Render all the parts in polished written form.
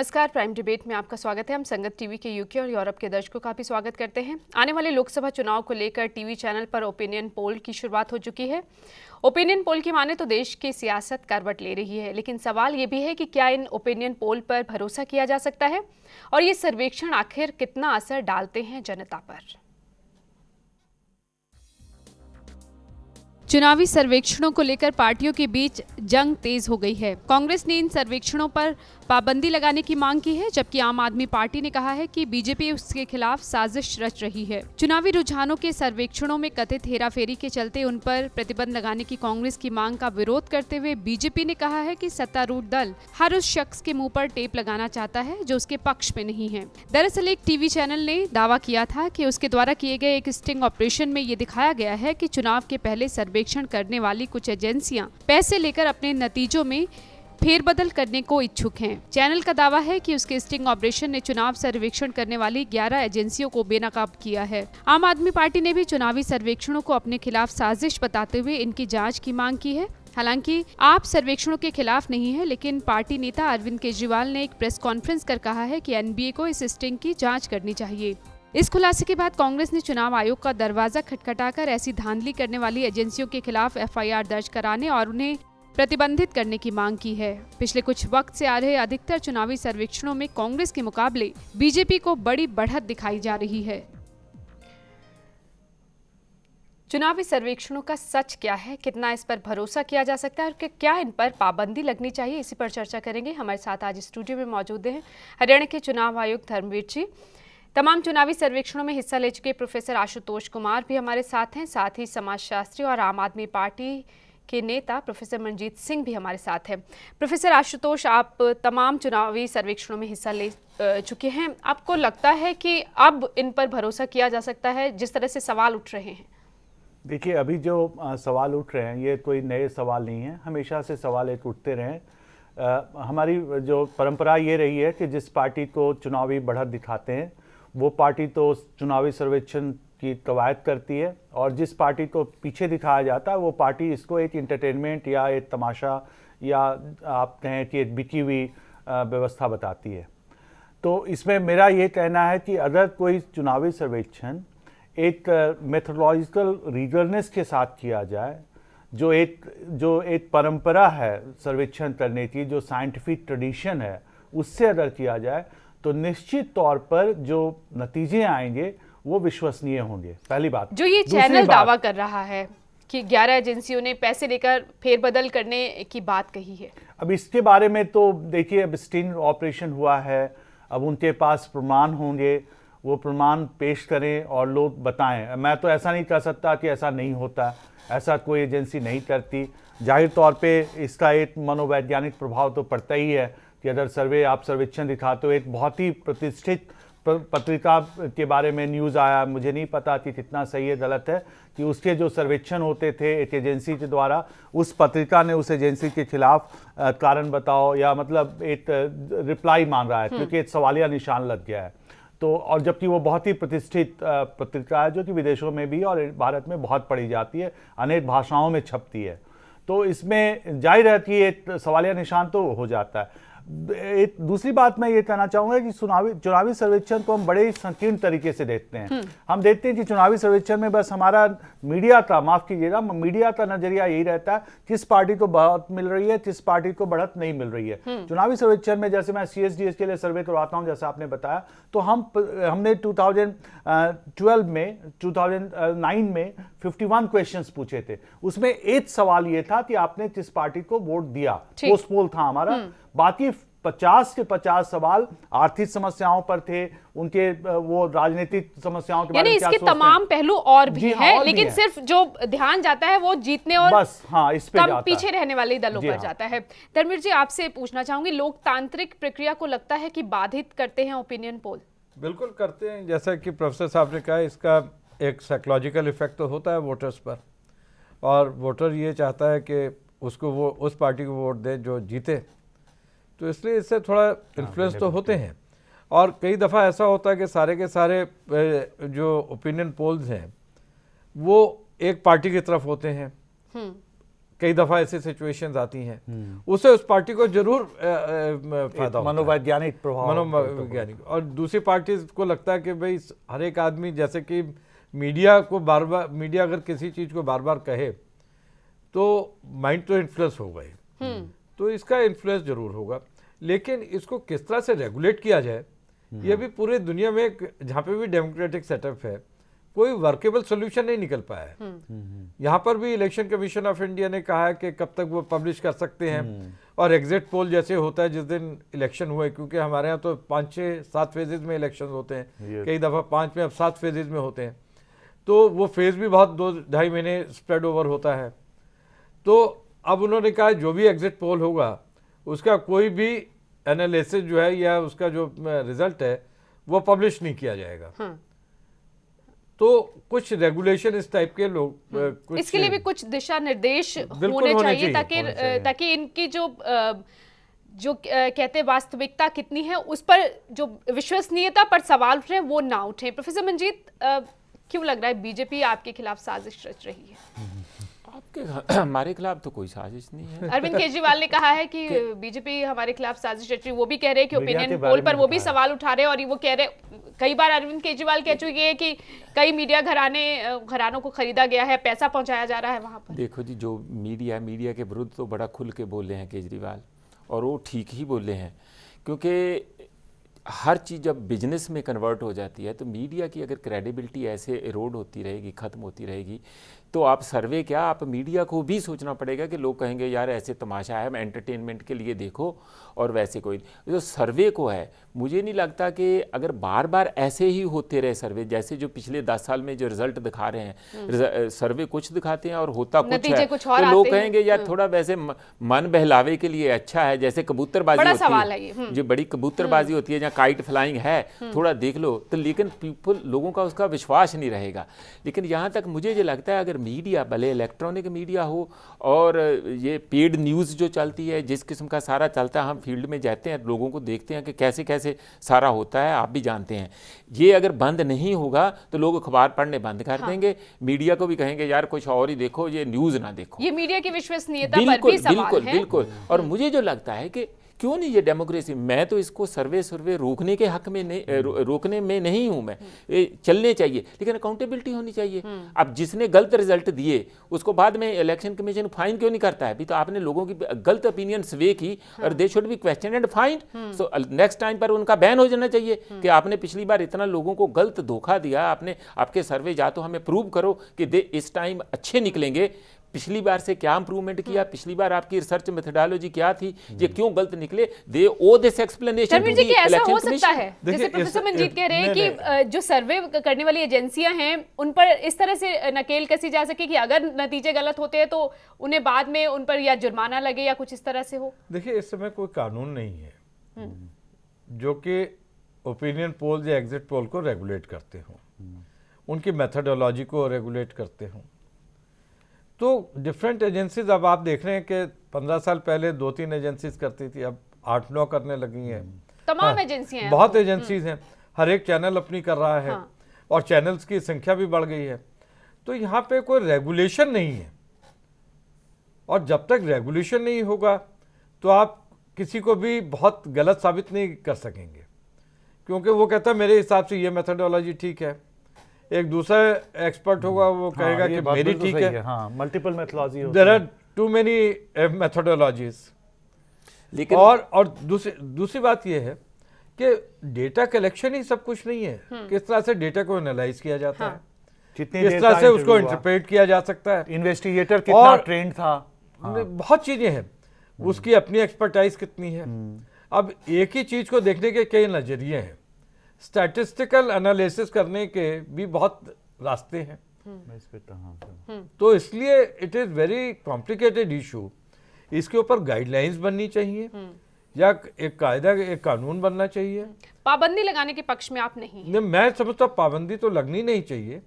नमस्कार, prime debate में आपका स्वागत है। हम संगत टीवी के यूके और यूरोप के दर्शकों का भी स्वागत करते हैं। आने वाले लोकसभा चुनाव को लेकर टीवी चैनल पर ओपिनियन पोल की शुरुआत हो चुकी है। ओपिनियन पोल की माने तो देश की सियासत करवट ले रही है, लेकिन सवाल ये भी है कि क्या इन ओपिनियन पोल पर भरोसा किया जा सकता है और ये सर्वेक्षण आखिर कितना असर डालते हैं जनता पर। चुनावी सर्वेक्षणों को लेकर पार्टियों के बीच जंग तेज हो गई है। कांग्रेस ने इन सर्वेक्षणों पर पाबंदी लगाने की मांग की है, जबकि आम आदमी पार्टी ने कहा है कि बीजेपी उसके खिलाफ साजिश रच रही है। चुनावी रुझानों के सर्वेक्षणों में कथित हेराफेरी के चलते उन पर प्रतिबंध लगाने की कांग्रेस की मांग का विरोध करते हुए बीजेपी ने कहा है कि सत्तारूढ़ दल हर उस शख्स के मुंह पर टेप लगाना चाहता है जो उसके पक्ष में नहीं है। दरअसल एक टीवी चैनल ने दावा किया था कि उसके द्वारा किए गए एक स्टिंग ऑपरेशन में ये दिखाया गया है कि चुनाव के पहले सर्वेक्षण करने वाली कुछ एजेंसियां पैसे लेकर अपने नतीजों में फेरबदल करने को इच्छुक हैं। चैनल का दावा है कि उसके स्टिंग ऑपरेशन ने चुनाव सर्वेक्षण करने वाली 11 एजेंसियों को बेनकाब किया है। आम आदमी पार्टी ने भी चुनावी सर्वेक्षणों को अपने खिलाफ साजिश बताते हुए इनकी जांच की मांग की है। हालांकि आप सर्वेक्षणों के खिलाफ नहीं है, लेकिन पार्टी नेता अरविंद केजरीवाल ने एक प्रेस कॉन्फ्रेंस कर कहा है कि एनबीए को इस स्टिंग की जाँच करनी चाहिए। इस खुलासे के बाद कांग्रेस ने चुनाव आयोग का दरवाजा खटखटाकर ऐसी धांधली करने वाली एजेंसियों के खिलाफ एफआईआर दर्ज कराने और उन्हें प्रतिबंधित करने की मांग की है। पिछले कुछ वक्त से आ रहे अधिकतर चुनावी सर्वेक्षणों में कांग्रेस के मुकाबले बीजेपी को बड़ी बढ़त दिखाई जा रही है। चुनावी सर्वेक्षणों का सच क्या है, कितना इस पर भरोसा किया जा सकता है और क्या इन पर पाबंदी लगनी चाहिए, इसी पर चर्चा करेंगे। हमारे साथ आज स्टूडियो में मौजूद हैं हरियाणा के चुनाव आयुक्त धर्मवीर जी, तमाम चुनावी सर्वेक्षणों में हिस्सा ले चुके प्रोफेसर आशुतोष कुमार भी हमारे साथ हैं, साथ ही समाजशास्त्री और आम आदमी पार्टी के नेता प्रोफेसर मनजीत सिंह भी हमारे साथ हैं। प्रोफेसर आशुतोष, आप तमाम चुनावी सर्वेक्षणों में हिस्सा ले चुके हैं, आपको लगता है कि अब इन पर भरोसा किया जा सकता है जिस तरह से सवाल उठ रहे हैं? देखिए, अभी जो सवाल उठ रहे हैं ये कोई नए सवाल नहीं है, हमेशा से सवाल एक उठते रहे। हमारी जो परंपरा ये रही है कि जिस पार्टी को चुनावी बढ़त दिखाते हैं वो पार्टी तो चुनावी सर्वेक्षण की कवायद करती है, और जिस पार्टी को पीछे दिखाया जाता है वो पार्टी इसको एक इंटरटेनमेंट या एक तमाशा या आप कहें कि एक बिकी हुई व्यवस्था बताती है। तो इसमें मेरा ये कहना है कि अगर कोई चुनावी सर्वेक्षण एक मेथोडोलॉजिकल रीजननेस के साथ किया जाए, जो एक परंपरा है सर्वेक्षण करने की, जो साइंटिफिक ट्रेडिशन है, उससे अगर किया जाए तो निश्चित तौर पर जो नतीजे आएंगे वो विश्वसनीय होंगे। पहली बात। जो ये चैनल दावा कर रहा है कि 11 एजेंसियों ने पैसे लेकर फेरबदल करने की बात कही है, अब इसके बारे में तो देखिए, अब स्टिंग ऑपरेशन हुआ है, अब उनके पास प्रमाण होंगे, वो प्रमाण पेश करें और लोग बताएं। मैं तो ऐसा नहीं कर सकता कि ऐसा नहीं होता, ऐसा कोई एजेंसी नहीं करती। जाहिर तौर पे इसका एक मनोवैज्ञानिक प्रभाव तो पड़ता ही है कि अगर आप सर्वेक्षण दिखाते हो, एक बहुत ही प्रतिष्ठित पत्रिका के बारे में न्यूज़ आया, मुझे नहीं पता कि कितना सही है गलत है, कि उसके जो सर्वेक्षण होते थे एक एजेंसी के द्वारा, उस पत्रिका ने उस एजेंसी के खिलाफ कारण बताओ या मतलब एक रिप्लाई मांग रहा है, क्योंकि एक सवालिया निशान लग गया है। तो और जबकि वो बहुत ही प्रतिष्ठित पत्रिका है जो कि विदेशों में भी और भारत में बहुत पढ़ी जाती है, अनेक भाषाओं में छपती है, तो इसमें जाहिर है कि एक सवालिया निशान तो हो जाता है। एक दूसरी बात मैं ये कहना चाहूँगा कि चुनावी सर्वेक्षण को हम बड़े संकीर्ण तरीके से देखते हैं। हम देखते हैं कि चुनावी सर्वेक्षण में बस हमारा मीडिया का, माफ़ कीजिएगा, मीडिया का नजरिया यही रहता है किस पार्टी को बढ़त मिल रही है, किस पार्टी को बढ़त नहीं मिल रही है। चुनावी सर्वेक्षण में जैसे मैं CSDS के लिए सर्वे करवाता हूँ, जैसा आपने बताया, तो हमने 2012 में 2009 में 51 क्वेश्चंस पूछे थे। उसमें एक सवाल ये था कि आपने किस पार्टी को वोट दिया, पोस्ट पोल था हमारा। बाकी 50 के 50 सवाल आर्थिक समस्याओं पर थे, उनके वो राजनीतिक समस्याओं के बारे में क्या सोचते हैं। तमाम पहलू और भी हैं, लेकिन सिर्फ जो ध्यान जाता है वो जीतने और बस इस पे कम पीछे रहने वाले दलों पर जाता है। धर्मवीर जी, आपसे पूछना चाहूंगी, लोकतांत्रिक प्रक्रिया को लगता है कि बाधित करते हैं ओपिनियन पोल? बिल्कुल करते हैं। जैसा कि प्रोफेसर साहब ने कहा, इसका एक साइकोलॉजिकल इफेक्ट तो होता है वोटर्स पर, और वोटर ये चाहता है कि उसको वो उस पार्टी को वोट दे जो जीते, तो इसलिए इससे थोड़ा इन्फ्लुएंस तो होते हैं। और कई दफ़ा ऐसा होता है कि सारे के सारे जो ओपिनियन पोल्स हैं वो एक पार्टी की तरफ होते हैं, कई दफ़ा ऐसी सिचुएशंस आती हैं, उससे उस पार्टी को जरूर फायदा होता है, मनोवैज्ञानिक प्रभाव, मनोवैज्ञानिक। और दूसरी पार्टी को लगता है कि भाई हर एक आदमी, जैसे कि मीडिया को बार बार, मीडिया अगर किसी चीज़ को बार बार कहे तो माइंड तो इन्फ्लुएंस होगा ही, तो इसका इन्फ्लुएंस जरूर होगा। लेकिन इसको किस तरह से रेगुलेट किया जाए, ये भी पूरे दुनिया में जहाँ पे भी डेमोक्रेटिक सेटअप है कोई वर्केबल सोल्यूशन नहीं निकल पाया है। यहाँ पर भी इलेक्शन कमीशन ऑफ इंडिया ने कहा है कि कब तक वो पब्लिश कर सकते हैं, और एग्जिट पोल जैसे होता है जिस दिन इलेक्शन हुए, क्योंकि हमारे यहाँ तो 5, 6, 7 फेजेज में इलेक्शन होते हैं, कई दफ़ा 5 में, अब 7 फेजेज में होते हैं, तो वो फेज भी बहुत 2-2.5 महीने स्प्रेड ओवर होता है। तो अब उन्होंने कहा जो भी एग्जिट पोल होगा उसका कोई भी एनालिसिस जो है या उसका जो रिजल्ट है वो पब्लिश नहीं किया जाएगा। तो कुछ रेगुलेशन इस टाइप के लोग, इसके लिए भी कुछ दिशा निर्देश होने चाहिए ताकि इनकी जो कहते हैं वास्तविकता कितनी है उस पर जो विश्वसनीयता पर सवाल उठ रहे हैं वो ना उठे। प्रोफेसर मंजीत, क्यों लग रहा है बीजेपी आपके खिलाफ साजिश रच रही है? हमारे खिलाफ तो कोई साजिश नहीं है। अरविंद केजरीवाल ने कहा है कि बीजेपी हमारे खिलाफ साजिश रच रही, वो भी कह रहे हैं कि ओपिनियन पोल पर वो भी सवाल उठा रहे हैं, और वो कह रहे, कई बार अरविंद केजरीवाल कह चुके हैं कि कई मीडिया घरानों को खरीदा गया है, पैसा पहुंचाया जा रहा है वहां पर। देखो जी, जो मीडिया के विरुद्ध तो बड़ा खुल के बोले हैं केजरीवाल, और वो ठीक ही बोले हैं, क्योंकि हर चीज़ जब बिजनेस में कन्वर्ट हो जाती है तो मीडिया की अगर क्रेडिबिलिटी ऐसे इरोड होती रहेगी, ख़त्म होती रहेगी, तो आप सर्वे क्या, आप मीडिया को भी सोचना पड़ेगा कि लोग कहेंगे यार ऐसे तमाशा है, एंटरटेनमेंट के लिए देखो, और वैसे कोई जो सर्वे को है, मुझे नहीं लगता कि अगर बार बार ऐसे ही होते रहे सर्वे, जैसे जो पिछले 10 साल में जो रिजल्ट दिखा रहे हैं, सर्वे कुछ दिखाते हैं और होता कुछ है, तो लोग कहेंगे यार थोड़ा वैसे मन बहलावे के लिए अच्छा है, जैसे कबूतरबाजी होती है, जो बड़ी कबूतरबाजी होती है, जहाँ काइट फ्लाइंग है, थोड़ा देख लो, तो लेकिन लोगों का उसका विश्वास नहीं रहेगा। लेकिन यहाँ तक मुझे जो लगता है, अगर मीडिया, भले इलेक्ट्रॉनिक मीडिया हो और ये पेड न्यूज़ जो चलती है, जिस किस्म का सारा चलता है, हम फील्ड में जाते हैं, लोगों को देखते हैं कि कैसे कैसे सारा होता है, आप भी जानते हैं, ये अगर बंद नहीं होगा तो लोग अखबार पढ़ने बंद कर देंगे, मीडिया को भी कहेंगे यार कुछ और ही देखो, ये न्यूज़ ना देखो। ये मीडिया की विश्वसनीयता पर भी सवाल है। बिल्कुल। और मुझे जो लगता है कि क्यों नहीं ये डेमोक्रेसी, मैं तो इसको सर्वे रोकने के हक में नहीं, रोकने में नहीं हूं मैं, चलने चाहिए, लेकिन अकाउंटेबिलिटी होनी चाहिए। अब जिसने गलत रिजल्ट दिए उसको बाद में इलेक्शन कमीशन फाइन क्यों नहीं करता है? अभी तो आपने लोगों की गलत ओपिनियन स्वे की, और they should be question and fine. So next time पर उनका बैन हो जाना चाहिए कि आपने पिछली बार इतना लोगों को गलत धोखा दिया, आपने, आपके सर्वे या तो हमें प्रूव करो कि इस टाइम अच्छे निकलेंगे, पिछली बार से क्या इंप्रूवमेंट किया, पिछली बार आपकी रिसर्च मेथोडोलॉजी क्या थी, ये क्यों गलत निकले, they owe this explanation to the election commission. सकता है जैसे प्रोफेसर मंजीत कह रहे हैं कि जो सर्वे करने वाली एजेंसियां हैं उन पर इस तरह से नकेल कसी जा सके कि अगर नतीजे गलत होते हैं तो उन्हें बाद में उन पर या जुर्माना लगे या कुछ इस तरह से हो। देखिए, इस समय कोई कानून नहीं है जो कि ओपिनियन पोल या एग्जिट पोल को रेगुलेट करते हों, उनकी मेथोडोलॉजी को रेगुलेट करते हों। तो डिफरेंट एजेंसीज, अब आप देख रहे हैं कि 15 साल पहले 2-3 एजेंसीज करती थी, अब 8-9 करने लगी हैं। तमाम एजेंसियां हैं, बहुत एजेंसीज हैं, हर एक चैनल अपनी कर रहा है, और चैनल्स की संख्या भी बढ़ गई है। तो यहाँ पे कोई रेगुलेशन नहीं है, और जब तक रेगुलेशन नहीं होगा तो आप किसी को भी बहुत गलत साबित नहीं कर सकेंगे, क्योंकि वो कहता है मेरे हिसाब से ये मेथोडोलॉजी ठीक है, एक दूसरा एक्सपर्ट होगा वो कहेगा कि मेरी ठीक है। Multiple methodology, there are too many methodologies. लेकिन और दूसरी बात ये है कि डेटा कलेक्शन ही सब कुछ नहीं है, किस तरह से डेटा को एनालाइज किया जाता है, किस तरह से उसको इंटरप्रेट किया जा सकता है, इन्वेस्टिगेटर कितना ट्रेंड था, बहुत चीजें हैं, उसकी अपनी एक्सपर्टाइज कितनी है। अब एक ही चीज को देखने के कई नजरिए हैं, स्टैटिस्टिकल एनालिसिस करने के भी बहुत रास्ते हैं, तो इसलिए it is very complicated issue. इसके ऊपर गाइडलाइंस बननी चाहिए, या एक कायदा, एक कानून बनना चाहिए। पाबंदी लगाने के पक्ष में आप नहीं? मैं समझता हूँ पाबंदी तो लगनी नहीं चाहिए,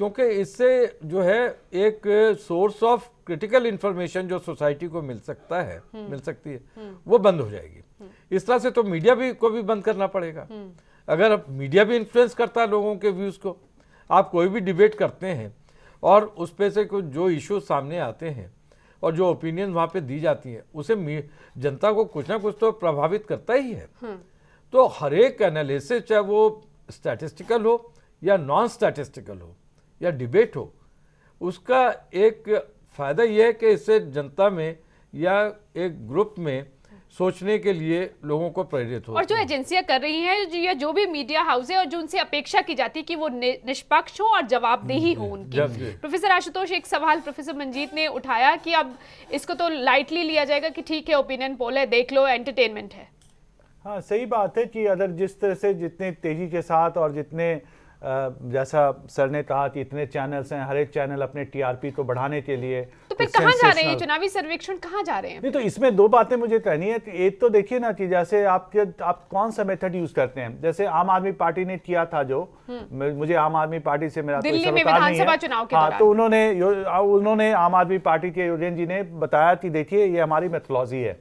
क्योंकि इससे जो है एक सोर्स ऑफ क्रिटिकल इंफॉर्मेशन जो सोसाइटी को मिल सकती है, वो बंद हो जाएगी। इस तरह से तो मीडिया को भी बंद करना पड़ेगा। अगर अब मीडिया भी इन्फ्लुएंस करता है लोगों के व्यूज़ को, आप कोई भी डिबेट करते हैं और उस पे से कुछ जो इश्यूज सामने आते हैं और जो ओपिनियन वहाँ पे दी जाती हैं उसे जनता को कुछ ना कुछ तो प्रभावित करता ही है। तो हर एक एनालिसिस, चाहे वो स्टैटिस्टिकल हो या नॉन स्टैटिस्टिकल हो या डिबेट हो, उसका एक फ़ायदा यह है कि इससे जनता में या एक ग्रुप में सोचने के लिए लोगों को प्रेरित हो। और जो एजेंसियां कर रही हैं या जो भी मीडिया हाउस है और जो उनसे अपेक्षा की जाती है कि वो निष्पक्ष हो और जवाबदेही हो उनकी। प्रोफेसर आशुतोष, एक सवाल प्रोफेसर मंजीत ने उठाया कि अब इसको तो लाइटली लिया जाएगा कि ठीक है ओपिनियन पोल है, देख लो, एंटरटेनमेंट है। हाँ, सही बात है कि अगर जिस तरह से जितने तेजी के साथ और जितने जैसा सर ने कहा कि इतने चैनल्स हैं, हर एक चैनल अपने टीआरपी को बढ़ाने के लिए, तो फिर कहाँ जा रहे हैं चुनावी सर्वेक्षण, कहाँ जा रहे हैं? नहीं, तो इसमें दो बातें मुझे कहनी है। एक तो देखिए ना कि जैसे आप कौन सा मेथड यूज करते हैं। जैसे आम आदमी पार्टी ने किया था, जो मुझे आम आदमी पार्टी से मेरा दिल्ली में विधानसभा चुनाव के दौरान, तो उन्होंने आम आदमी पार्टी के योजन जी ने बताया कि देखिए ये हमारी मेथोलॉजी है,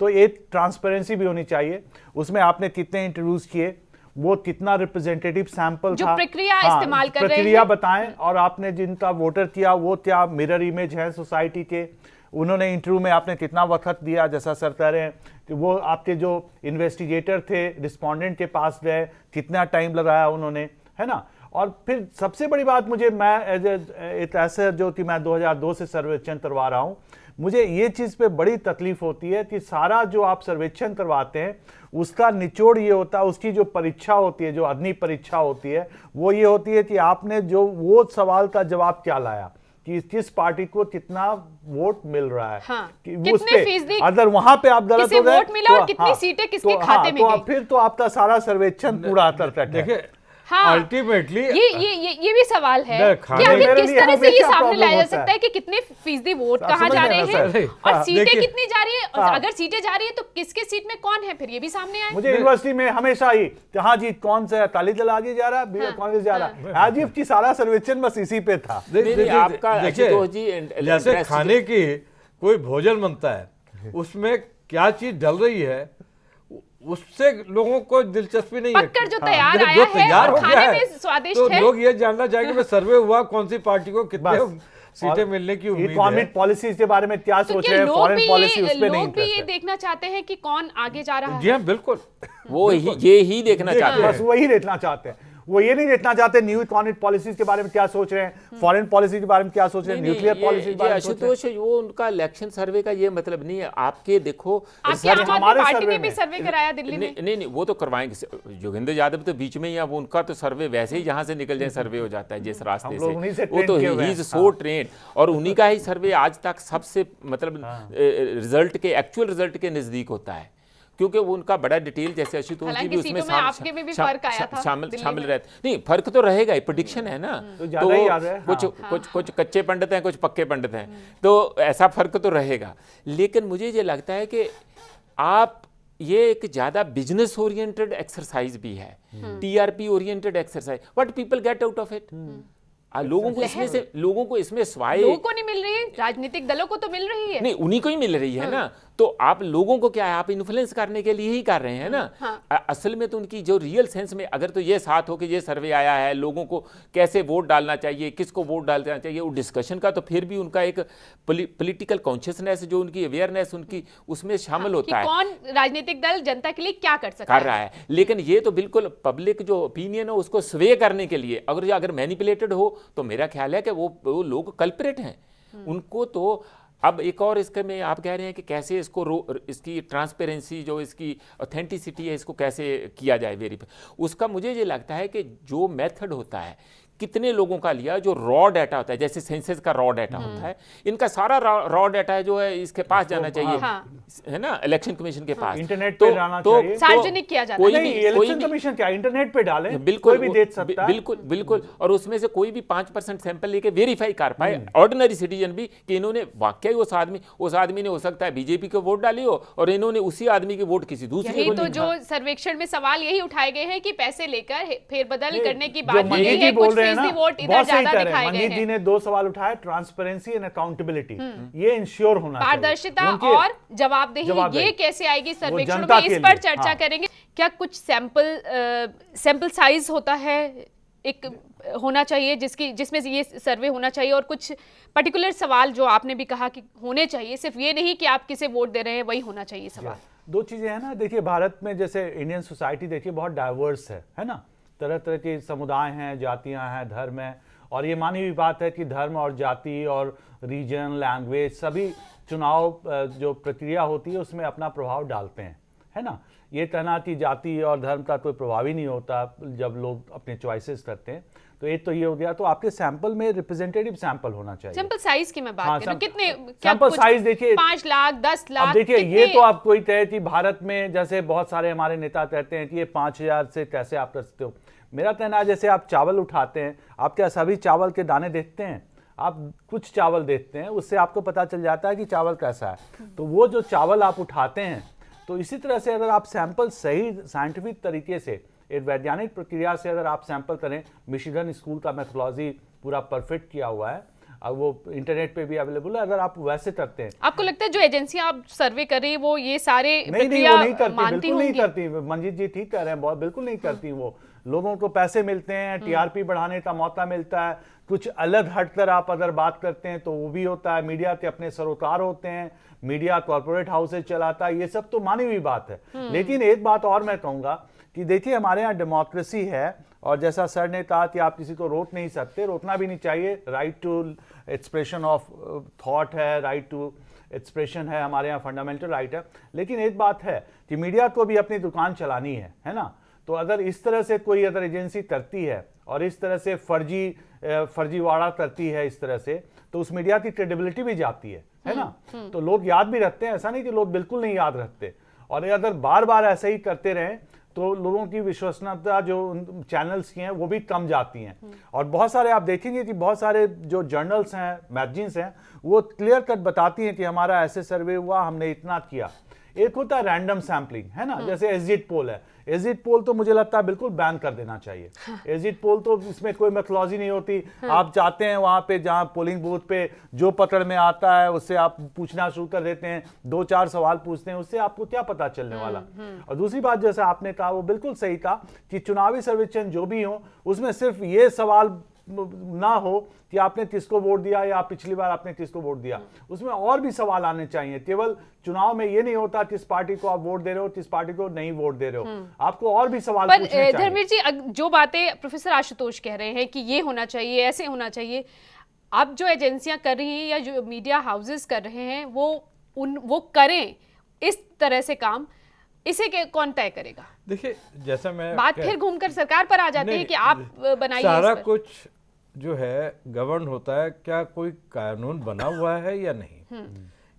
तो एक ट्रांसपेरेंसी भी होनी चाहिए। उसमें आपने कितने इंटरव्यूज किए, वो कितना रिप्रेजेंटेटिव सैंपल जो था, प्रक्रिया इस्तेमाल कर रहे हैं, प्रक्रिया बताएं, और आपने जिनका वोटर किया वो क्या मिरर इमेज है सोसाइटी के। उन्होंने इंटरव्यू में आपने कितना वक्त दिया, जैसा सर कह रहे हैं कि वो आपके जो इन्वेस्टिगेटर थे रिस्पोंडेंट के पास गए, कितना टाइम लगाया उन्होंने, है ना। और फिर सबसे बड़ी बात, मुझे मैं एक ऐसे जो कि मैं 2002 से सर्वेक्षण करवा रहा हूं, मुझे ये चीज़ पे बड़ी तकलीफ होती है कि सारा जो आप सर्वेक्षण करवाते हैं उसका निचोड़ ये होता है, उसकी जो परीक्षा होती है, जो अग्नि परीक्षा होती है, वो ये होती है कि आपने जो वो सवाल का जवाब क्या लाया, कि किस पार्टी को कितना वोट मिल रहा है। हाँ, कि कितने फीसदी अगर वहां पे आप गलत हो गए, वोट मिला और कितनी सीटें किसके खाते में गई, फिर तो आपका सारा सर्वेक्षण पूरा करता है। देखिए, हाँ, अल्टीमेटली ये भी सवाल है कि मेरे आखिर किस लिए तरह से ये हमेशा सामने लाया जा प्रॉब्लम सकता है कि कितने फीसदी वोट आप कहाँ समझ जा रहे रहे हैं हैं सर? और सीटें देखिए, कितनी जा रही है, और हाँ। अगर सीटें जा रही है तो किसके सीट में कौन है, फिर ये भी सामने आए। मुझे यूनिवर्सिटी में हमेशा ही हाँ जी कौन सा अकाली दल आगे जा रहा है, कांग्रेस जा रहा है, आज की सारा सर्वेक्षण बस इसी पे था। देखिए, जैसे खाने की कोई भोजन बनता है, उसमें क्या चीज डल रही है उससे लोगों को दिलचस्पी नहीं है। पककर जो तैयार आया है और खाने में स्वादिष्ट है, तो लोग ये जानना चाहेंगे कि सर्वे हुआ कौन सी पार्टी को कितने सीटें मिलने की उम्मीद है। इकोनॉमिक पॉलिसीज के बारे में क्या सोच रहे हैं, फॉरेन पॉलिसी उस पे नहीं। लोग भी ये देखना चाहते हैं कि कौन आगे जा रहा है। जी हाँ, बिल्कुल, वो ये ही देखना चाहते हैं, बस वही देखना चाहते हैं। वो ये नहीं देखना चाहते न्यू इकोनॉमिक पॉलिसीज के बारे में क्या सोच रहे हैं, फॉरेन पॉलिसी के बारे में क्या सोच रहे हैं, न्यूक्लियर पॉलिसी के बारे में सोच रहे हैं। आशुतोष, वो उनका इलेक्शन सर्वे का ये मतलब नहीं है। आपके देखो, आपकी आम आदमी पार्टी ने भी सर्वे कराया दिल्ली में। नहीं, वो तो करवाएंगे। योगेंद्र यादव तो बीच में ही, अब उनका तो सर्वे वैसे ही जहां से निकल जाए सर्वे हो जाता है जिस रास्ते से, वो तो ही इज सो ट्रेंड, और उन्हीं का ही सर्वे आज तक सबसे मतलब रिजल्ट के, एक्चुअल रिजल्ट के नजदीक होता है, क्योंकि वो उनका बड़ा डिटेल, जैसे आशुतोष जी भी उसमें शामिल रहते। नहीं, फर्क तो रहेगा ही, प्रेडिक्शन है ना, तो कुछ कच्चे पंडित हैं, कुछ पक्के पंडित हैं, तो ऐसा फर्क तो रहेगा। लेकिन मुझे ये लगता है कि आप ये एक ज्यादा बिजनेस ओरिएंटेड एक्सरसाइज भी है, TRP oriented exercise. What people get out of it, लोगों को इसमें स्वाय लोगों को नहीं मिल रही है, राजनीतिक दलों को तो मिल रही है। नहीं, उन्हीं को ही मिल रही है ना। तो आप लोगों को क्या है, आप इन्फ्लुएंस करने के लिए ही कर रहे हैं ना। हाँ। असल में तो उनकी जो रियल सेंस में अगर तो ये साथ हो कि ये सर्वे आया है, लोगों को कैसे वोट डालना चाहिए, किसको वोट डालना चाहिए, वो डिस्कशन का तो फिर भी उनका एक पॉलिटिकल कॉन्शियसनेस, जो उनकी अवेयरनेस उनकी उसमें शामिल होता है, कौन राजनीतिक दल जनता के लिए क्या कर सकता कर रहा है। लेकिन ये तो बिल्कुल पब्लिक जो ओपिनियन है उसको स्वे करने के लिए अगर मैनिपुलेटेड हो, तो मेरा ख्याल है कि वो लोग कल्प्रेट हैं। उनको तो अब एक और इसके में आप कह रहे हैं कि कैसे इसकी ट्रांसपेरेंसी, जो इसकी ऑथेंटिसिटी है, इसको कैसे किया जाए वेरीफाई। उसका मुझे ये लगता है कि जो मेथड होता है, कितने लोगों का लिया, जो रॉ डाटा होता है, जैसे सेंसस का रॉ डाटा होता है, इनका सारा रॉ डाटा है जो है इसके पास जाना चाहिए, है ना, इलेक्शन कमीशन के पास, इंटरनेट पे जाना चाहिए, सार्वजनिक किया जाता है। इलेक्शन कमीशन क्या इंटरनेट पे डाले, बिल्कुल कोई भी देख सकता है, बिल्कुल। और उसमें से कोई भी 5% सैंपल लेके वेरीफाई कर पाए, ऑर्डिनरी सिटीजन भी, कि इन्होंने वाकई उस आदमी ने हो सकता है बीजेपी को वोट डाली हो और इन्होंने उसी आदमी के वोट किसी दूसरे को। तो जो सर्वेक्षण में सवाल यही उठाए गए हैं कि पैसे लेकर फेरबदल करने की बात नहीं है, कुछ वोट इधर ज्यादा दिखाए गए हैं। जी ने 2 सवाल उठाए, ट्रांसपेरेंसी एंड अकाउंटेबिलिटी, ये इंश्योर होना चाहिए, पारदर्शिता और जवाबदेही, ये कैसे आएगी सर्वेक्षण में, इस पर चर्चा करेंगे। क्या कुछ सैंपल साइज होता है एक होना चाहिए जिसमें ये सर्वे होना चाहिए, और कुछ पर्टिकुलर सवाल जो आपने भी कहा कि होने चाहिए, सिर्फ ये नहीं कि आप किसे वोट दे रहे हैं वही होना चाहिए सवाल। दो चीज़ें हैं ना, देखिए भारत में जैसे इंडियन सोसाइटी देखिए बहुत डाइवर्स है ना, तरह तरह के समुदाय हैं, जातियां हैं, धर्म है, और ये मानी हुई बात है कि धर्म और जाति और रीजन, लैंग्वेज सभी चुनाव जो प्रक्रिया होती है उसमें अपना प्रभाव डालते हैं, है ना। ये कहना कि जाति और धर्म का कोई प्रभाव ही नहीं होता जब लोग अपने चॉइसेस करते हैं, तो एक तो ये हो गया। तो आपके सैंपल में रिप्रेजेंटेटिव सैंपल होना चाहिए। सैंपल साइज की मैं बात कर रहा हूं, कितने सैंपल साइज देखिए 5 लाख 10 लाख। अब देखिए ये तो आप कोई तय कि भारत में जैसे बहुत सारे हमारे नेता कहते हैं कि ये 5000 से कैसे आप कर सकते हो। मेरा कहना है जैसे आप चावल उठाते हैं, आप क्या सभी चावल के दाने देखते हैं? आप कुछ चावल देखते हैं, उससे आपको पता चल जाता है कि चावल कैसा है। तो वो जो चावल आप उठाते हैं, तो इसी तरह से अगर आप सैंपल सही साइंटिफिक तरीके से एक वैज्ञानिक प्रक्रिया से अगर आप सैंपल करें, मिशिगन स्कूल का मेथोडोलॉजी पूरा परफेक्ट किया हुआ है, अब वो इंटरनेट पे भी अवेलेबल है, अगर आप वैसे करते हैं। आपको लगता है जो एजेंसियां आप सर्वे कर रही है वो ये सारे नहीं, वो नहीं करती, बिल्कुल नहीं करती। मंजीत जी ठीक कह रहे हैं, बहुत बिल्कुल नहीं करती। वो लोगों को पैसे मिलते हैं, टीआरपी बढ़ाने का मौका मिलता है, कुछ अलग हटकर आप अगर बात करते हैं तो वो भी होता है। मीडिया के अपने सरोकार होते हैं, मीडिया कॉर्पोरेट हाउसेज चलाता है, ये सब तो मानी हुई बात है। लेकिन एक बात और मैं कहूंगा कि देखिए हमारे यहाँ डेमोक्रेसी है, और जैसा सर ने कहा कि आप किसी को रोक नहीं सकते, रोकना भी नहीं चाहिए। Right to expression of thought है, राइट टू एक्सप्रेशन है, हमारे यहाँ फंडामेंटल राइट है। लेकिन एक बात है कि मीडिया को भी अपनी दुकान चलानी है ना। तो अगर इस तरह से कोई अगर एजेंसी करती है और इस तरह से फर्जीवाड़ा करती है इस तरह से, तो उस मीडिया की क्रेडिबिलिटी भी जाती है ना। तो लोग याद भी रखते हैं, ऐसा नहीं कि लोग बिल्कुल नहीं याद रखते। और अगर बार बार ऐसे ही करते रहें तो लोगों की विश्वसनीयता जो चैनल्स की हैं वो भी कम जाती हैं। और बहुत सारे आप देखेंगे कि बहुत सारे जो जर्नल्स हैं, मैगजीन्स हैं, वो क्लियर कट बताती हैं कि हमारा ऐसे सर्वे हुआ, हमने इतना किया। एक होता है रैंडम सैम्पलिंग, है ना, जैसे एग्जिट पोल है। एग्जिट पोल तो मुझे लगता है बिल्कुल बैन कर देना चाहिए। एग्जिट पोल तो इसमें कोई मेथोडोलॉजी नहीं होती। आप जाते हैं वहां पे, जहां पोलिंग बूथ पे जो पकड़ में आता है उससे आप पूछना शुरू कर देते हैं, 2-4 सवाल पूछते हैं, उससे आपको क्या पता चलने वाला। और दूसरी बात जैसा आपने कहा वो बिल्कुल सही था कि चुनावी सर्वेक्षण जो भी हो उसमें सिर्फ ये सवाल ना हो कि आपने किसको वोट दिया या पिछली बार आपने किसको वोट दिया, उसमें और भी सवाल आने चाहिए। केवल चुनाव में ये नहीं होता किस पार्टी को आप वोट दे रहे हो, किस पार्टी को नहीं वोट दे रहे हो, आपको और भी सवाल पूछने चाहिए। धर्मवीर जी, जो बातें प्रोफेसर आशुतोष कह रहे हैं कि ये होना चाहिए, ऐसे होना चाहिए, अब जो एजेंसियां कर रही हैं या जो मीडिया हाउसेस कर रहे हैं वो करें इस तरह से काम, इसे कौन तय करेगा? देखिए जैसा मैं बात फिर घूमकर सरकार पर आ जाती है कि आप बनाइए। सारा कुछ जो है गवर्न होता है, क्या कोई कानून बना हुआ है या नहीं,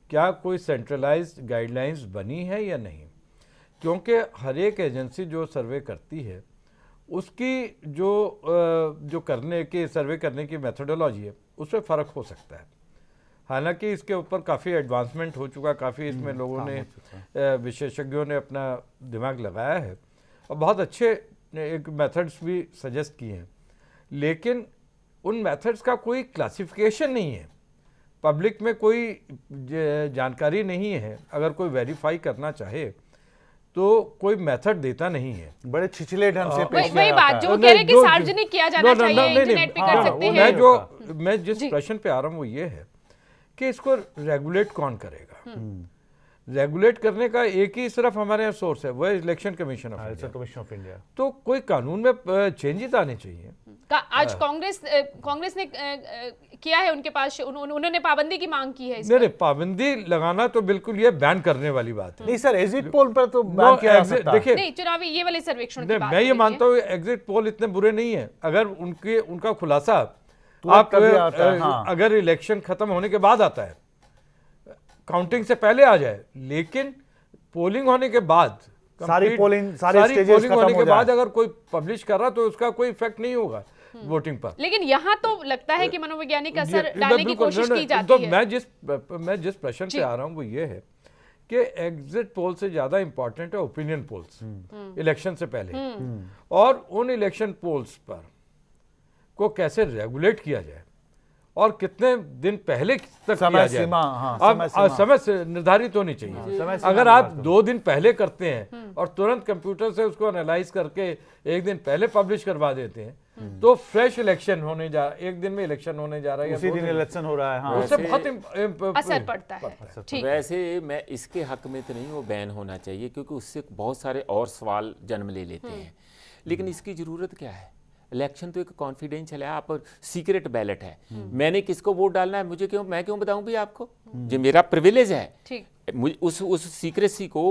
क्या कोई सेंट्रलाइज्ड गाइडलाइंस बनी है या नहीं। क्योंकि हर एक एजेंसी जो सर्वे करती है उसकी जो सर्वे करने की मेथोडोलॉजी है उसमें फ़र्क हो सकता है। हालांकि इसके ऊपर काफ़ी एडवांसमेंट हो चुका, काफ़ी इसमें लोगों ने विशेषज्ञों ने अपना दिमाग लगाया है और बहुत अच्छे एक मेथड्स भी सजेस्ट किए हैं। लेकिन उन मेथड्स का कोई क्लासिफिकेशन नहीं है, पब्लिक में कोई जानकारी नहीं है। अगर कोई वेरीफाई करना चाहे तो कोई मेथड देता नहीं है, बड़े छिछले ढंग से पेश वही बात जो कह रहे कि सार्वजनिक किया जाना चाहिए, इंटरनेट पे कर सकते हैं। मैं जिस प्रश्न पे आ रहा हूँ वो ये है कि इसको रेगुलेट कौन करेगा। रेगुलेट करने का एक ही सिर्फ हमारे यहाँ सोर्स है, वो है इलेक्शन कमीशन ऑफ इंडिया। तो कोई कानून में चेंजेस आने चाहिए। आज कांग्रेस ने किया है, उनके पास उन्होंने पाबंदी की मांग की है। नहीं, पाबंदी लगाना तो बिल्कुल ये बैन करने वाली बात है। नहीं सर, एग्जिट पोल पर तो बैन किया जा सकता है। देखिए नहीं, चुनावी ये वाले सर्वेक्षण की बात मैं ये मानता हूँ एग्जिट पोल इतने बुरे नहीं है अगर उनका खुलासा अगर इलेक्शन खत्म होने के बाद आता है, काउंटिंग से पहले आ जाए, लेकिन पोलिंग होने के बाद सारी पोलिंग होने के बाद अगर कोई पब्लिश कर रहा तो उसका कोई इफेक्ट नहीं होगा वोटिंग पर। लेकिन यहाँ तो लगता है कि मनोवैज्ञानिक असर डालने की कोशिश की जाती है। मैं जिस प्रश्न पे आ रहा हूँ वो ये है कि एग्जिट पोल से ज्यादा इंपॉर्टेंट है ओपिनियन पोल्स इलेक्शन से पहले, और उन इलेक्शन पोल्स पर को कैसे रेगुलेट किया जाए और कितने दिन पहले तक किया जाए। अब समय निर्धारित होनी चाहिए। अगर आप 2 दिन पहले करते हैं और तुरंत कंप्यूटर से उसको एनालाइज करके 1 दिन पहले पब्लिश करवा देते हैं तो फ्रेश इलेक्शन होने जा, एक दिन में इलेक्शन होने जा रहा है, उसी दिन इलेक्शन हो रहा है। हाँ, उससे बहुत असर पड़ता है। ठीक। वैसे मैं इसके हक में तो नहीं, वो बैन होना चाहिए क्योंकि उससे बहुत सारे और सवाल जन्म ले लेते हैं, लेकिन इसकी ज़रूरत क्या है? इलेक्शन तो एक कॉन्फिडेंशियल है, आप सीक्रेट बैलेट है, मैंने किसको वोट डालना है मुझे मैं क्यों बताऊं भी आपको? जो मेरा प्रिविलेज है, ठीक। उस सीक्रेसी को,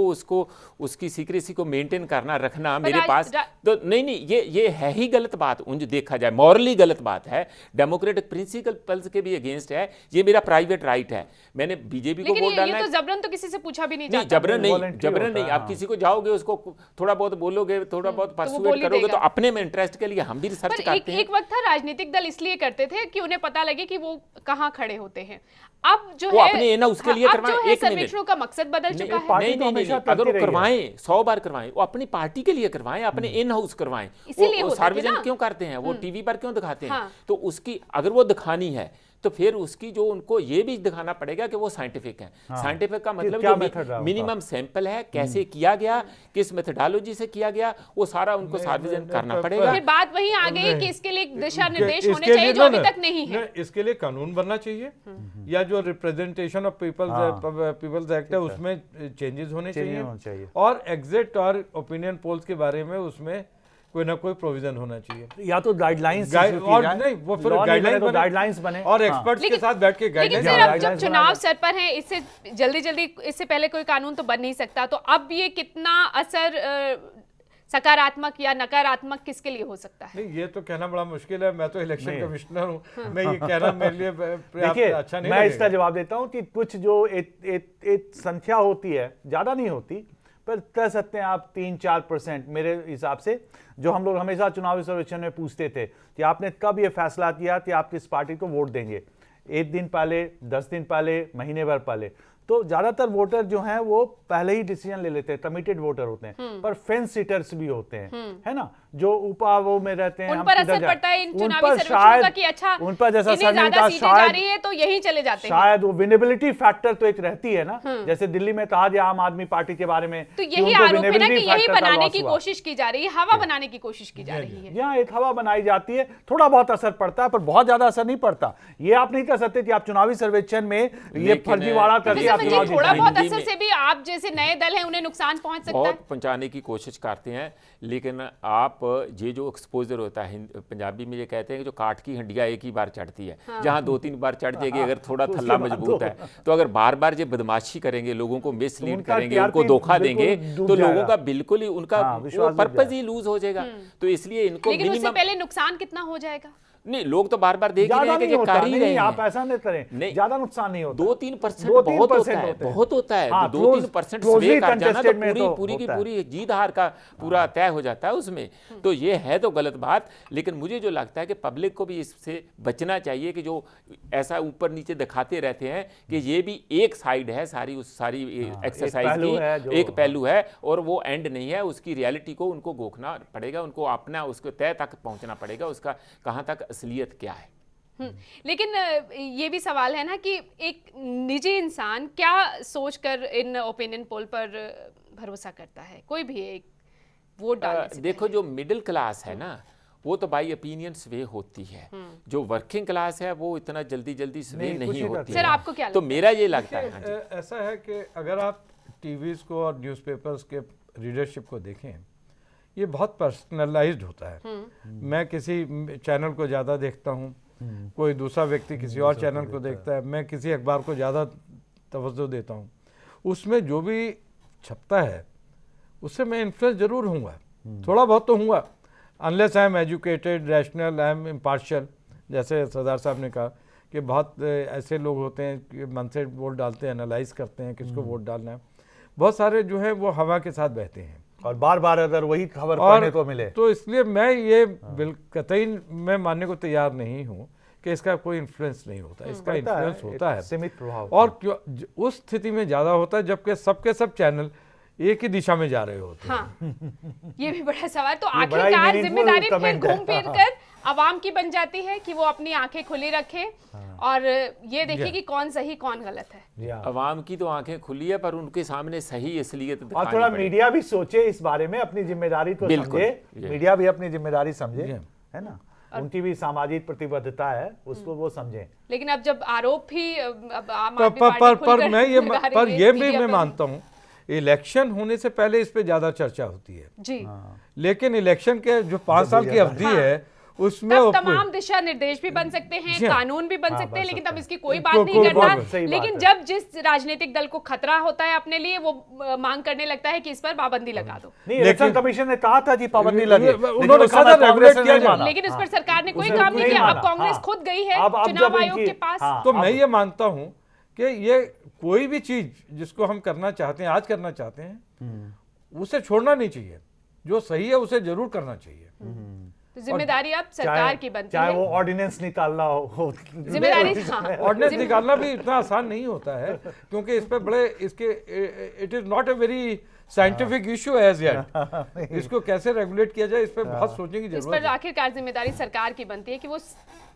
उसकी सीक्रेसी को मेंटेन करना, रखना मेरे पास तो नहीं, ये है ही गलत बात। उन जो देखा जाए मॉरली गलत बात है, डेमोक्रेटिक प्रिंसिपल्स के भी अगेंस्ट है, ये मेरा प्राइवेट राइट है। मैंने बीजेपी को वोट डालना है तो जबरन तो किसी से पूछा भी नहीं जाता। जबरन नहीं, आप किसी को जाओगे, उसको थोड़ा बहुत बोलोगे, थोड़ा बहुत परसुएट करोगे, तो अपने में इंटरेस्ट के लिए हम भी रिसर्च करते हैं। एक वक्त था राजनीतिक दल इसलिए करते थे कि उन्हें पता लगे कि वो कहाँ खड़े होते हैं। अब जो वो है अपने ना उसके लिए करवाएं, एक सर्वेक्षणों का मकसद बदल चुका है। नहीं, अगर वो करवाएं 100 बार करवाएं, वो अपनी पार्टी के लिए करवाएं, अपने इन हाउस करवाएं। वो सार्वजनिक क्यों करते हैं, वो टीवी पर क्यों दिखाते हैं? तो उसकी अगर वो दिखानी है तो फिर उसकी जो उनको ये भी दिखाना पड़ेगा कि वो साइंटिफिक है। साइंटिफिक का मतलब जो मिनिमम सैंपल है, कैसे किया गया, किस मेथोडोलॉजी से किया गया, वो सारा उनको सार्वजनिक करना पड़ेगा। फिर बात वही आ गई कि इसके लिए दिशा निर्देश होने चाहिए जो अभी तक नहीं है। इसके लिए कानून बनना चाहिए, या जो रिप्रेजेंटेशन ऑफ पीपल्स एक्ट है उसमें चेंजेस होने चाहिए, और एग्जिट और ओपिनियन पोल्स के बारे में उसमें कोई ना कोई प्रोविजन होना चाहिए, या तो गाइडलाइंस और नहीं वो फिर गाइडलाइंस बने और एक्सपर्ट्स के साथ बैठ के लेकिन सर अब जब चुनाव सर पर है, इससे जल्दी इससे पहले कोई कानून तो बन नहीं सकता, तो अब ये कितना असर सकारात्मक या नकारात्मक किसके लिए हो सकता है? नहीं, ये तो कहना बड़ा मुश्किल है। मैं तो इलेक्शन कमिश्नर हूँ, मैं ये कहना मेरे लिए देखिए अच्छा नहीं मैं इसका जवाब देता हूँ कि कुछ जो एक संख्या होती है, ज्यादा नहीं होती, पर कह सकते हैं आप 3-4% मेरे हिसाब से, जो हम लोग हमेशा चुनावी सर्वेक्षण में पूछते थे कि आपने कब ये फैसला किया कि आप किस पार्टी को वोट देंगे, 1 दिन पहले, 10 दिन पहले, महीने भर पहले। तो ज्यादातर वोटर जो हैं वो पहले ही डिसीजन ले लेते हैं, कमिटेड वोटर होते हैं, पर फेंस सीटर्स भी होते हैं, है ना, जो वो में रहते हैं, उन पर असर पड़ता है इन चुनावी सर्वेक्षणों का कि अच्छा उन पर जैसा सरनेम का शायद है तो यही चले जाते हैं, शायद वो विनेबिलिटी फैक्टर तो एक रहती है ना, जैसे दिल्ली में कहा गया आम आदमी पार्टी के बारे में, तो यही आरोप है ना कि यही बनाने की कोशिश की जा रही है, हवा बनाने की कोशिश की जा रही है। यहाँ एक हवा बनाई जाती है, थोड़ा बहुत असर पड़ता है पर बहुत ज्यादा असर नहीं पड़ता। ये आप नहीं कह सकते कि आप चुनावी सर्वेक्षण में ये फर्जीवाड़ा करके आप चुनाव जीतेंगे। असर से भी आप जैसे नए दल हैं उन्हें नुकसान पहुंच सकता है, बहुत पहुंचाने की कोशिश करते हैं, लेकिन आप ये जो एक्सपोजर होता है, पंजाबी में ये कहते हैं कि जो काठ की हंडिया एक ही बार चढ़ती है, जहां 2-3 बार चढ़ जाएगी, अगर थोड़ा थल्ला मजबूत है तो अगर बार बार ये बदमाशी करेंगे, लोगों को मिसलीड करेंगे, उनको धोखा देंगे, तो लोगों का बिल्कुल ही उनका पर्पस ही लूज हो जाएगा। तो इसलिए इनको लेकिन उससे पहले नुकसान कितना हो जाएगा? नहीं, लोग तो बार बार देख रहे हैं कि ये कर ही रहे हैं। आप ऐसा नहीं करें, नहीं ज्यादा नुकसान नहीं होता, 2-3% बहुत होता है। 2-3% स्वे कर जाना तो पूरी की पूरी जीत हार का पूरा तय हो जाता है उसमें। तो ये है तो गलत बात, लेकिन मुझे जो लगता है कि पब्लिक को भी इससे बचना चाहिए कि जो ऐसा ऊपर नीचे दिखाते रहते हैं कि ये भी एक साइड है, सारी एक्सरसाइज की एक पहलू है और वो एंड नहीं है। उसकी रियलिटी को उनको गोखना पड़ेगा, उनको अपना उसको तय तक पहुंचना पड़ेगा, उसका कहाँ तक असलियत क्या है। लेकिन ये भी सवाल है ना कि एक निजी इंसान क्या सोचकर इन ओपिनियन पोल पर भरोसा करता है, कोई भी एक वोट डालने से देखो जो मिडिल क्लास है ना वो तो बाई ओपिनियन स्वे होती है, जो वर्किंग क्लास है वो इतना जल्दी स्वे नहीं होती। सर आपको क्या तो मेरा ये लगता है ऐसा है कि अगर आप टीवीज़ को और न्यूज़पेपर्स के रीडरशिप को देखें, ये बहुत पर्सनलाइज्ड होता है। मैं किसी चैनल को ज़्यादा देखता हूँ, कोई दूसरा व्यक्ति किसी और चैनल को देखता है, मैं किसी अखबार को ज़्यादा तवज्जो देता हूँ, उसमें जो भी छपता है उससे मैं इन्फ्लुएंस जरूर हूँगा, थोड़ा बहुत तो हूँगा, unless I am educated, rational, I am impartial. जैसे सरदार साहब ने कहा कि बहुत ऐसे लोग होते हैं कि मन से वोट डालते हैं, एनालाइज करते हैं किसको वोट डालना है। बहुत सारे जो है वो हवा के साथ बहते हैं और बार बार अगर वही खबर पढ़ने को मिले, तो इसलिए मैं ये कतई मैं मानने को तैयार नहीं हूँ कि इसका कोई इन्फ्लुएंस नहीं होता। इसका इन्फ्लुएंस होता है, सीमित प्रभाव, और उस स्थिति में ज़्यादा होता है जबकि सबके सब चैनल एक ही दिशा में जा रहे होते हैं। ये भी बड़ा सवाल। तो आखिरकार जिम्मेदारी फिर घूम फिर कर आवाम की बन जाती है कि वो अपनी आंखें खुली रखे और ये देखे कि कौन सही कौन गलत है। अवाम की तो आंखें खुली है पर उनके सामने सही असलियत दिखानी और थोड़ा मीडिया भी सोचे इस बारे में, अपनी जिम्मेदारी को समझे, मीडिया भी अपनी जिम्मेदारी समझे, है ना। उनकी भी सामाजिक प्रतिबद्धता है, उसको वो समझें। लेकिन अब जब आरोप ही अब आम आदमी पार्टी पर मैं ये लगा रही पर है ये भी मीडिया मैं पे। मानता हूँ इलेक्शन होने से पहले इस पे ज्यादा चर्चा होती है, जी, लेकिन इलेक्शन के जो 5 साल की अवधि है उसमें तब तमाम दिशा निर्देश भी बन सकते हैं, जी हाँ। कानून भी बन सकते हैं, लेकिन तब इसकी कोई बात कोई नहीं बात करता। नहीं। सही बात लेकिन है। जब जिस राजनीतिक दल को खतरा होता है अपने लिए, वो मांग करने लगता है कि इस पर पाबंदी लगा दो। नहीं, इलेक्शन कमीशन ने कहा था जी पाबंदी लगे, उन्होंने लेकिन कहा था कांग्रेस रेगुलेट ने किया नहीं जाए। माना। लेकिन उस पर सरकार ने कोई उसने काम नहीं नहीं किया। अब माना, कांग्रेस हाँ। खुद गई है अब चुनाव जब आयोग इनकी- के पास। हाँ, तो अब- मैं ये मानता हूं कि ये कोई भी चीज जिसको हम करना चाहते हैं, आज करना चाहते हैं, उसे छोड़ना नहीं चाहिए। जो सही है उसे जरूर करना चाहिए। तो जिम्मेदारी अब सरकार की बनती चाहे है। वो ऑर्डिनेंस निकालना हो, जिम्मेदारी हाँ। ऑर्डिनेंस निकालना भी इतना आसान नहीं होता है, क्योंकि इस पे बड़े इसके it is not a very scientific issue as yet. इसको कैसे रेगुलेट किया जाए, इस पे बहुत सोचने की इस जरूरत पर है। आखिरकार जिम्मेदारी सरकार की बनती है कि वो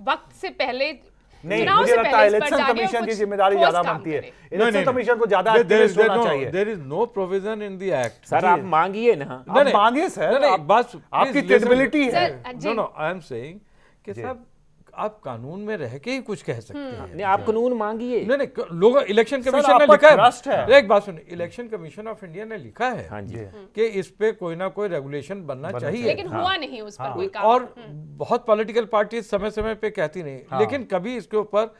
वक्त से पहले नहीं, चुनाव मुझे से लगता पहले है इस पर इलेक्शन जागे और कमीशन की कुछ जिम्मेदारी ठोस ज्यादा काम बनती है। करे। इलेक्शन कमीशन को ज्यादा एक्टिविस्ट होना चाहिए। There is no provision in the act. Sir आप मांगिए ना। आप मांगिए सर, नहीं, आप- बस आपकी please listen- credibility है। Sir, ji. No no I am saying कि साहब आप कानून में रह के ही कुछ कह सकते हैं। नहीं, आप कानून मांगिए। नहीं नहीं, लोग इलेक्शन कमीशन आप ने पर लिखा trust है, है। एक बात सुनिए, इलेक्शन कमीशन ऑफ इंडिया ने लिखा है हाँ जी। कि इस पे कोई ना कोई रेगुलेशन बनना चाहिए। लेकिन हुआ नहीं उस पर कोई काम। और बहुत पॉलिटिकल पार्टी समय समय पे कहती नहीं, लेकिन कभी इसके ऊपर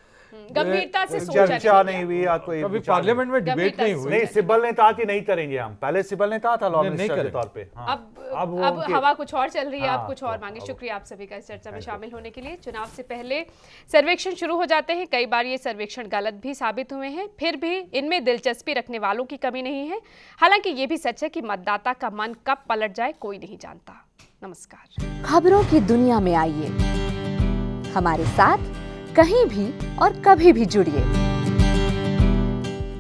गंभीरता से सोचा चर्चा नहीं नहीं हुई या कोई कभी विचार पार्लियामेंट में डिबेट गंभीरता नहीं से हुई। नहीं, सिब्बल ने कहा कि नहीं करेंगे हम। पहले सिब्बल ने कहा था लॉ नहीं मिनिस्टर के करेंगे। तौर पे। हाँ। अब वो उनके- हवा कुछ और चल रही है, अब हाँ, कुछ तो और मांगे। अब- शुक्रिया आप सभी का इस चर्चा में शामिल होने के लिए। चुनाव से पहले सर्वेक्षण शुरू हो जाते हैं, कई बार ये सर्वेक्षण गलत भी साबित हुए हैं, फिर भी इनमें दिलचस्पी रखने वालों की कमी नहीं है। हालांकि ये भी सच है कि मतदाता का मन कब पलट जाए कोई नहीं जानता। नमस्कार। खबरों की दुनिया में आइए, हमारे साथ कहीं भी और कभी भी जुड़िए।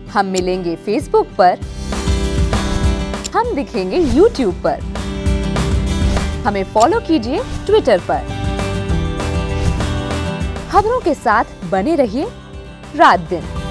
हम मिलेंगे फेसबुक पर, हम दिखेंगे यूट्यूब पर, हमें फॉलो कीजिए ट्विटर पर। खबरों के साथ बने रहिए रात दिन।